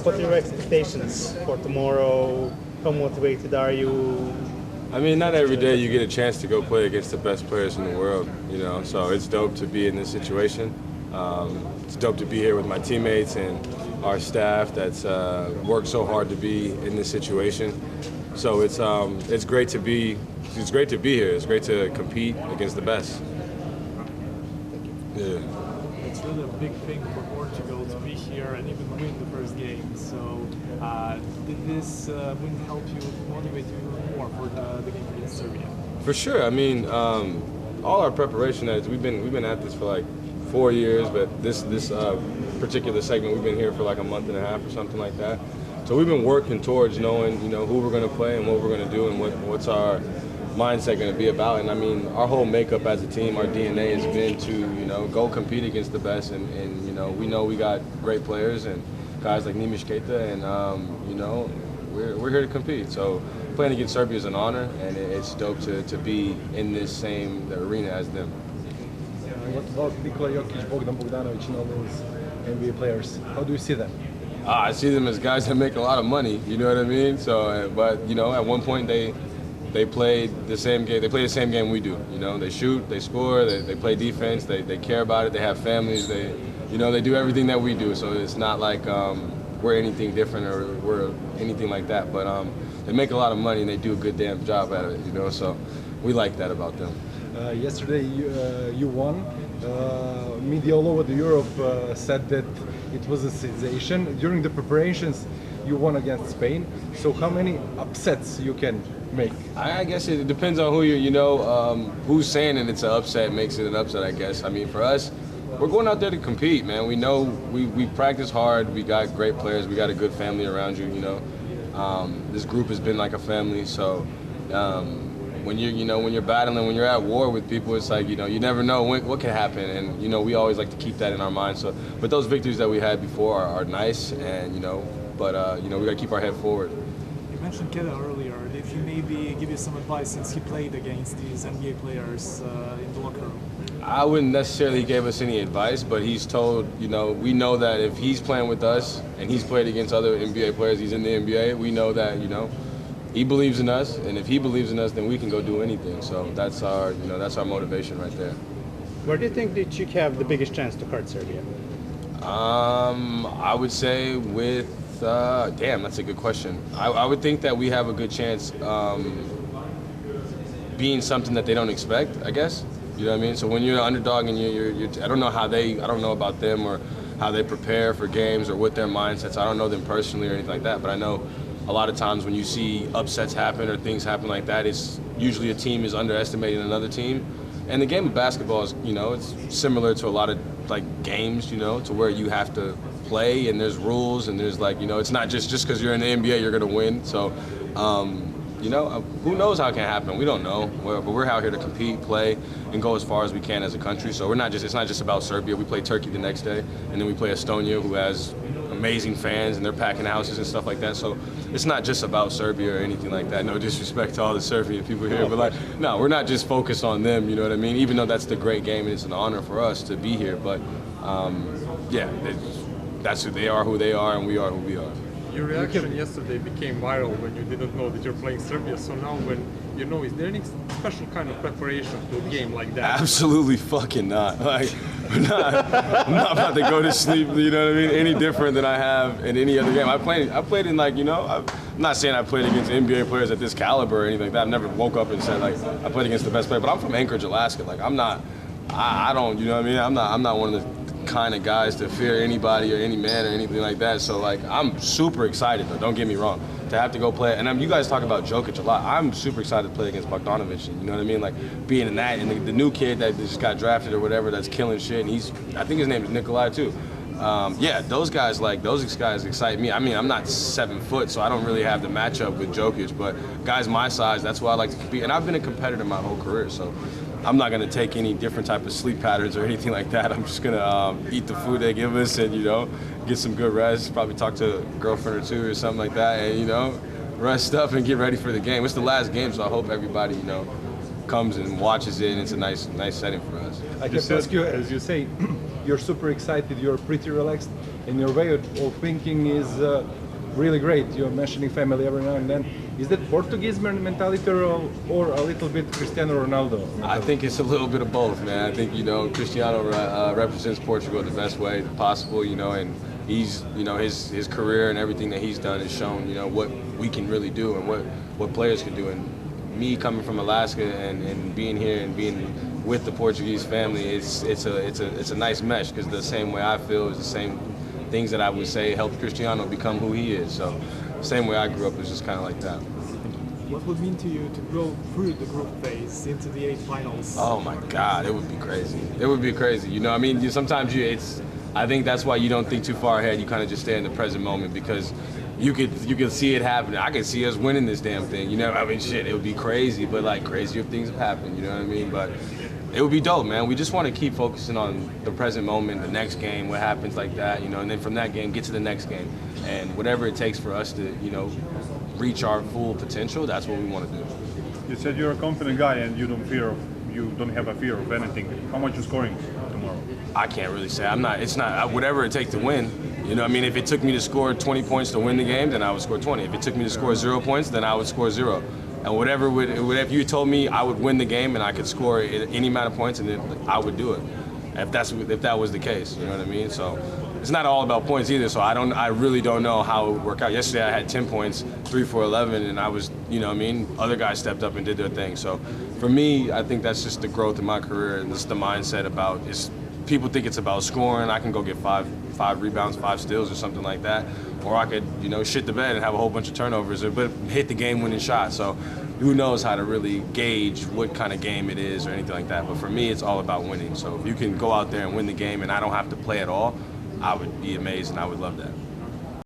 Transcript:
What are your expectations for tomorrow? How motivated are you? I mean, not every day you get a chance to go play against the best players in the world, you know, so it's dope to be in this situation. It's dope to be here with my teammates and our staff that's worked so hard to be in this situation. So it's great to be here. It's great to compete against the best. Yeah. It's really a big thing for Portugal to be here and even win the first game. So did this win help you, motivate you more for the game against Serbia? For sure. I mean, all our preparation, we've been at this for like 4 years, but this particular segment we've been here for like a month and a half or something like that. So we've been working towards knowing, you know, who we're going to play and what we're going to do and what's our mindset going to be about. And I mean, our whole makeup as a team, our DNA has been to, you know, go compete against the best. And you know we got great players and guys like Nimish Keita, and you know, we're here to compete. So playing against Serbia is an honor, and it's dope to be in this same arena as them. What about Nikola Jokic, Bogdan Bogdanovic, and all those NBA players? How do you see them? I see them as guys that make a lot of money. You know what I mean? So, but you know, at one point they played the same game. They play the same game we do. You know, they shoot, they score, they play defense. They care about it. They have families. They do everything that we do. So it's not like we're anything different or we're anything like that. But they make a lot of money and they do a good damn job at it. You know, so we like that about them. Yesterday you won. Media all over Europe said that it was a sensation. During the preparations, you won against Spain. So how many upsets you can make? I guess it depends on who who's saying that it's an upset makes it an upset, I guess. I mean, for us, we're going out there to compete, man. We know we practice hard. We got great players. We got a good family around you, you know. This group has been like a family, so when you're battling, when you're at war with people, it's like, you know, you never know what can happen, and you know, we always like to keep that in our mind. So, but those victories that we had before are nice, and you know, but you know, we got to keep our head forward. You mentioned Keda earlier. Did he maybe give you some advice since he played against these NBA players in the locker room? I wouldn't necessarily give us any advice, but he's told, you know, we know that if he's playing with us and he's played against other NBA players, he's in the NBA, we know that, you know, he believes in us, and if he believes in us, then we can go do anything. So that's our motivation right there. Where do you think that you have the biggest chance to hurt Serbia? I would say with, damn, that's a good question. I would think that we have a good chance being something that they don't expect, I guess. You know what I mean? So when you're an underdog and you're I don't know about them or how they prepare for games or what their mindsets. I don't know them personally or anything like that, but I know a lot of times when you see upsets happen or things happen like that, it's usually a team is underestimating another team. And the game of basketball is, you know, it's similar to a lot of like games, you know, to where you have to play and there's rules and there's like, you know, it's not just because you're in the NBA you're gonna win. So, you know, who knows how it can happen? We don't know. But we're out here to compete, play, and go as far as we can as a country. So it's not just about Serbia. We play Turkey the next day, and then we play Estonia, who has amazing fans and they're packing houses and stuff like that. So it's not just about Serbia or anything like that. No disrespect to all the Serbian people here, but like, no, we're not just focused on them, you know what I mean? Even though that's the great game and it's an honor for us to be here, but yeah, that's who they are, and we are who we are. Your reaction yesterday became viral when you didn't know that you're playing Serbia. So now when you know, is there any special kind of preparation to a game like that? Absolutely fucking not. Like, I'm not about to go to sleep, you know what I mean? Any different than I have in any other game. I played in like, you know, I'm not saying I played against NBA players at this caliber or anything like that. I've never woke up and said like, I played against the best player, but I'm from Anchorage, Alaska. Like I don't, you know what I mean? I'm not one of the kind of guys to fear anybody or any man or anything like that. So like, I'm super excited though, don't get me wrong, to have to go play. And you guys talk about Jokic a lot. I'm super excited to play against Bogdanovic, you know what I mean? Like being in that, and the new kid that just got drafted or whatever that's killing shit, and I think his name is Nikolai too. Yeah, those guys excite me. I mean, I'm not 7 foot, so I don't really have the matchup with Jokic, but guys my size, that's why I like to compete. And I've been a competitor my whole career, so I'm not going to take any different type of sleep patterns or anything like that. I'm just going to eat the food they give us and, you know, get some good rest, probably talk to a girlfriend or two or something like that, and, you know, rest up and get ready for the game. It's the last game, so I hope everybody, you know, comes and watches it, and it's a nice setting for us. I can ask you, as you say, you're super excited, you're pretty relaxed. and your way of thinking is really great. You're mentioning family every now and then. Is that Portuguese mentality or a little bit Cristiano Ronaldo? I think it's a little bit of both, man. I think, you know, Cristiano represents Portugal the best way possible, you know, and he's, you know, his career and everything that he's done has shown, you know, what we can really do and what players can do. And me coming from Alaska and being here and being with the Portuguese family, it's a nice mesh, because the same way I feel is the same things that I would say helped Cristiano become who he is. So same way I grew up is just kind of like that. What would it mean to you to go through the group phase into the 8 finals? Oh my God, it would be crazy. It would be crazy. You know, I mean, sometimes I think that's why you don't think too far ahead. You kind of just stay in the present moment, because you could see it happening. I could see us winning this damn thing. You know, I mean, shit, it would be crazy, but like crazier things have happened. You know what I mean? But it would be dope, man. We just want to keep focusing on the present moment, the next game, what happens like that, you know, and then from that game, get to the next game. And whatever it takes for us to, you know, reach our full potential, that's what we want to do. You said you're a confident guy and you don't have a fear of anything. How much you scoring tomorrow? I can't really say. It's not whatever it takes to win. You know, I mean, if it took me to score 20 points to win the game, then I would score 20. If it took me to score 0 points, then I would score 0. And whatever you told me I would win the game and I could score any amount of points, and then I would do it. If that was the case, you know what I mean? So it's not all about points either. So I really don't know how it would work out. Yesterday I had 10 points, 3 for 11, and I was, you know what I mean? Other guys stepped up and did their thing. So for me, I think that's just the growth in my career, and just the mindset about people think it's about scoring. I can go get five rebounds, 5 steals or something like that. Or I could, you know, shit the bed and have a whole bunch of turnovers, but hit the game-winning shot. So who knows how to really gauge what kind of game it is or anything like that. But for me, it's all about winning. So if you can go out there and win the game and I don't have to play at all, I would be amazed and I would love that.